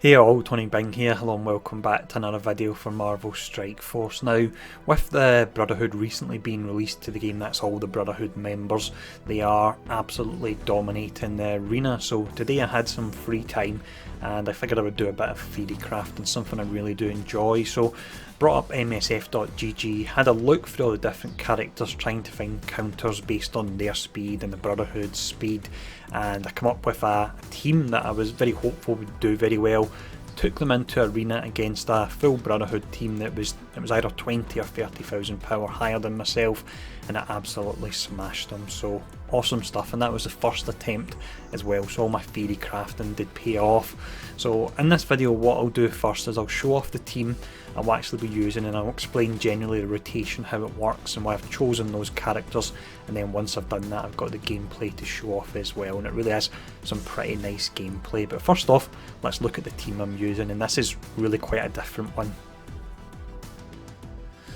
Hey all, Tony Bing here, hello and welcome back to another video for Marvel Strike Force. Now, with the Brotherhood recently being released to the game, that's all the Brotherhood members, they are absolutely dominating the arena. So today I had some free time and I figured I would do a bit of theory crafting, something I really do enjoy. So brought up msf.gg, had a look through all the different characters trying to find counters based on their speed and the Brotherhood's speed, and I come up with a team that I was very hopeful would do very well. Took them into arena against a full Brotherhood team that was either 20 or 30,000 power higher than myself, and I absolutely smashed them. So awesome stuff, and that was the first attempt as well, so all my theory crafting did pay off. So in this video what I'll do first is I'll show off the team I'll actually be using, and I'll explain generally the rotation, how it works and why I've chosen those characters, and then once I've done that I've got the gameplay to show off as well, and it really has some pretty nice gameplay. But first off, let's look at the team I'm using, and this is really quite a different one.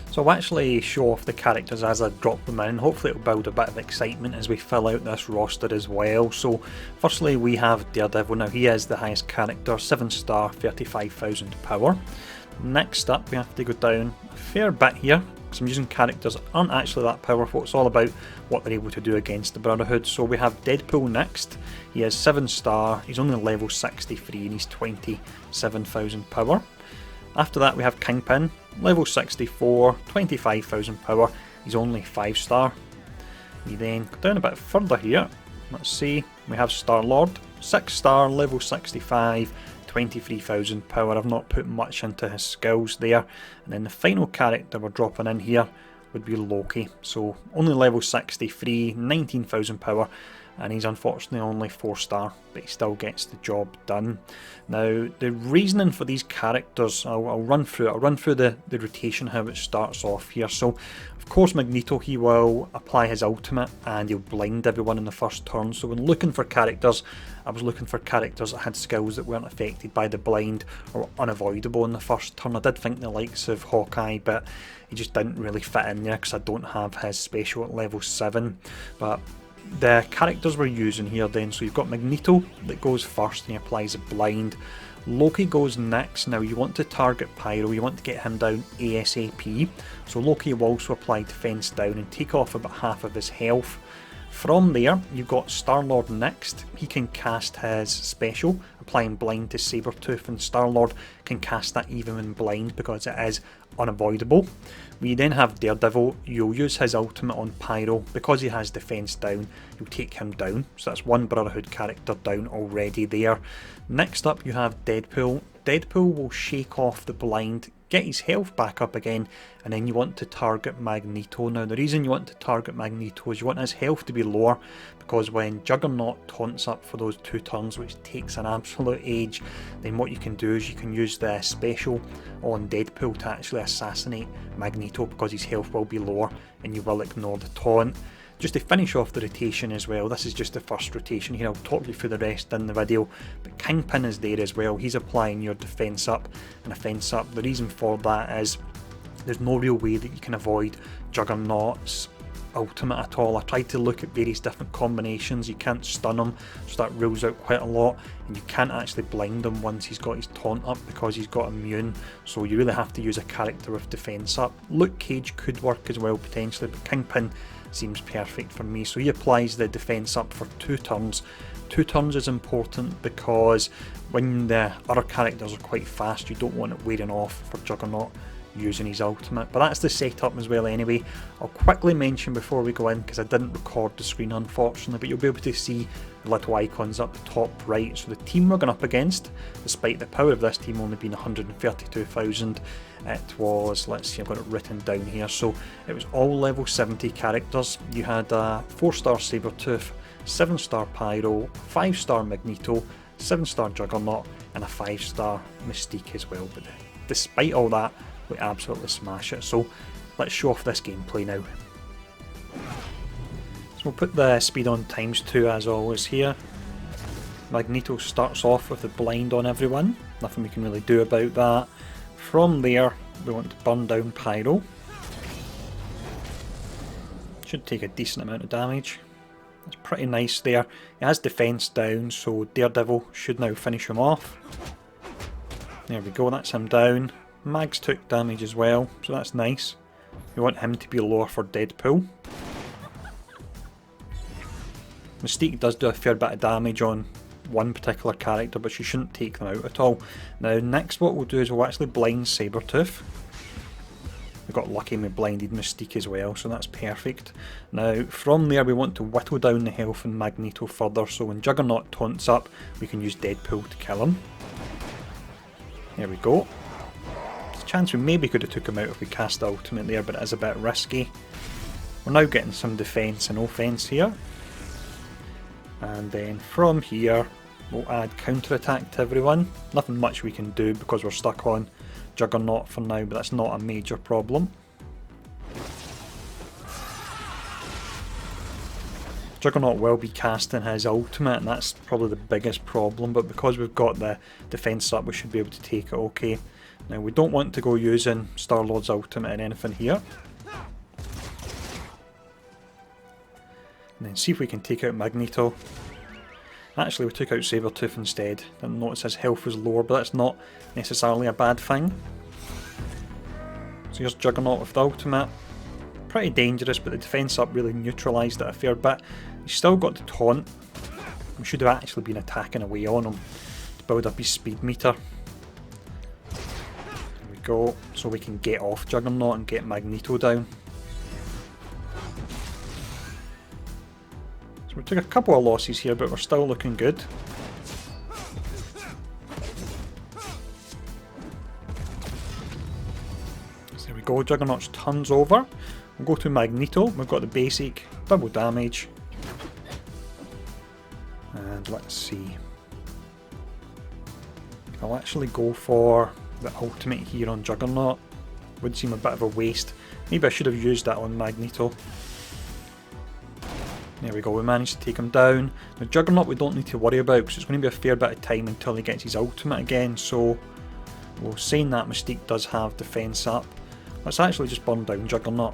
So I'll actually show off the characters as I drop them in. Hopefully it'll build a bit of excitement as we fill out this roster as well. So firstly we have Daredevil. Now he is the highest character, 7-star, 35,000 power. Next up we have to go down a fair bit here, because I'm using characters that aren't actually that powerful. It's all about what they're able to do against the Brotherhood. So we have Deadpool next. He is 7-star, he's only level 63 and he's 27,000 power. After that we have Kingpin, level 64, 25,000 power, he's only 5-star. We then go down a bit further here, let's see, we have Star-Lord, 6-star, level 65, 23,000 power. I've not put much into his skills there. And then the final character we're dropping in here would be Loki, so only level 63, 19,000 power, and he's unfortunately only 4-star, but he still gets the job done. Now the reasoning for these characters, I'll run through it. I'll run through the rotation, how it starts off here. So of course Magneto, he will apply his ultimate and he'll blind everyone in the first turn. So when looking for characters, I was looking for characters that had skills that weren't affected by the blind or unavoidable in the first turn. I did think the likes of Hawkeye, but he just didn't really fit in there because I don't have his special at level 7. But the characters we're using here then, so you've got Magneto that goes first and he applies a blind. Loki goes next. Now you want to target Pyro, you want to get him down ASAP, so Loki will also apply defense down and take off about half of his health. From there you've got Star-Lord next. He can cast his special, applying blind to Sabretooth, and Star-Lord can cast that even when blind because it is unavoidable. We then have Daredevil. You'll use his ultimate on Pyro. Because he has defense down, you'll take him down, so that's one Brotherhood character down already there. Next up you have Deadpool. Deadpool will shake off the blind, get his health back up again, and then you want to target Magneto. Now the reason you want to target Magneto is you want his health to be lower, because when Juggernaut taunts up for those 2 turns, which takes an absolute age, then what you can do is you can use the special on Deadpool to actually assassinate Magneto, because his health will be lower and you will ignore the taunt. Just to finish off the rotation as well, this is just the first rotation here, I'll talk you through the rest in the video, but Kingpin is there as well. He's applying your defense up and offense up. The reason for that is there's no real way that you can avoid Juggernaut's ultimate at all. I tried to look at various different combinations. You can't stun him, so that rules out quite a lot, and you can't actually blind him once he's got his taunt up because he's got immune, so you really have to use a character with defense up. Luke Cage could work as well potentially, but Kingpin seems perfect for me. So he applies the defense up for 2 turns. 2 turns is important because when the other characters are quite fast, you don't want it wearing off for Juggernaut using his ultimate. But that's the setup as well anyway. I'll quickly mention before we go in, because I didn't record the screen unfortunately, but you'll be able to see the little icons up the top right. So the team we're going up against, despite the power of this team only being 132,000, it was, let's see, I've got it written down here, so it was all level 70 characters. You had a 4-star Sabretooth, 7-star Pyro, 5-star Magneto, 7-star Juggernaut, and a 5-star Mystique as well. But despite all that, we absolutely smash it. So let's show off this gameplay now. So we'll put the speed on ×2 as always here. Magneto starts off with the blind on everyone, nothing we can really do about that. From there we want to burn down Pyro. Should take a decent amount of damage. That's pretty nice there. He has defense down, so Daredevil should now finish him off. There we go, that's him down. Mags took damage as well, so that's nice. We want him to be lower for Deadpool. Mystique does do a fair bit of damage on one particular character, but she shouldn't take them out at all. Now next what we'll do is we'll actually blind Sabretooth. We got lucky and we blinded Mystique as well, so that's perfect. Now from there we want to whittle down the health and Magneto further, so when Juggernaut taunts up we can use Deadpool to kill him. There we go. There's a chance we maybe could have took him out if we cast the ultimate there, but it is a bit risky. We're now getting some defence and offence here. And then from here we'll add counter attack to everyone. Nothing much we can do because we're stuck on Juggernaut for now, but that's not a major problem. Juggernaut will be casting his ultimate, and that's probably the biggest problem, but because we've got the defence up we should be able to take it okay. Now we don't want to go using Star-Lord's ultimate and anything here. And then see if we can take out Magneto. Actually we took out Sabretooth instead. Didn't notice his health was lower, but that's not necessarily a bad thing. So here's Juggernaut with the ultimate. Pretty dangerous, but the defence up really neutralised it a fair bit. He's still got the taunt. We should have actually been attacking away on him to build up his speed meter. There we go, so we can get off Juggernaut and get Magneto down. So we took a couple of losses here, but we're still looking good. So there we go, Juggernaut's turns over. We'll go to Magneto. We've got the basic double damage. And let's see. I'll actually go for the ultimate here on Juggernaut. Would seem a bit of a waste. Maybe I should have used that on Magneto. There we go, we managed to take him down. Now Juggernaut we don't need to worry about because it's going to be a fair bit of time until he gets his ultimate again, so we'll saying that Mystique does have defence up. Let's actually just burn down Juggernaut.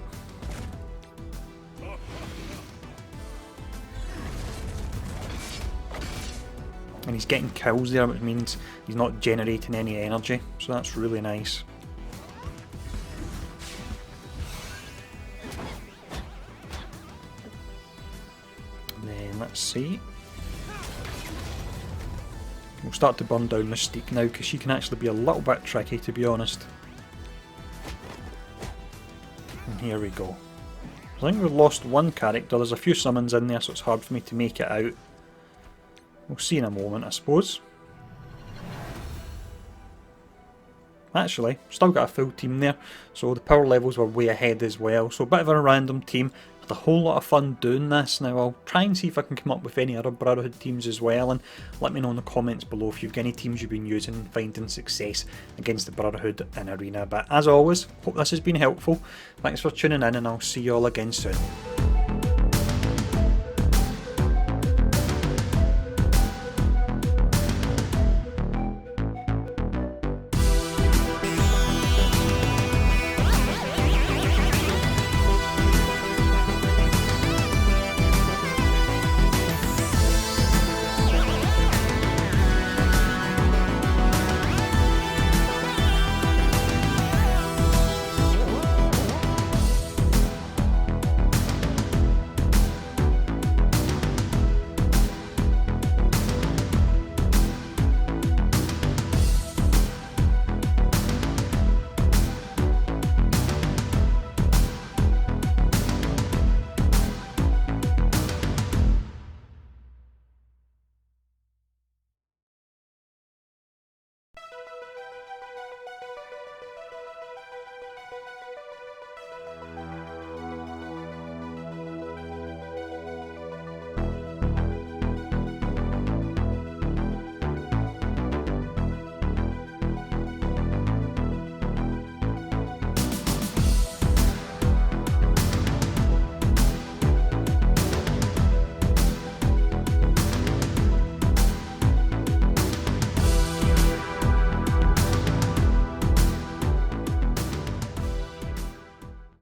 And he's getting kills there, which means he's not generating any energy, so that's really nice. And then let's see. We'll start to burn down Mystique now because she can actually be a little bit tricky, to be honest. And here we go. I think we've lost one character. There's a few summons in there, so it's hard for me to make it out. We'll see in a moment, I suppose. Actually, still got a full team there, so the power levels were way ahead as well. So a bit of a random team. Had a whole lot of fun doing this. Now I'll try and see if I can come up with any other Brotherhood teams as well, and let me know in the comments below if you've got any teams you've been using and finding success against the Brotherhood in Arena. But as always, hope this has been helpful. Thanks for tuning in, and I'll see you all again soon.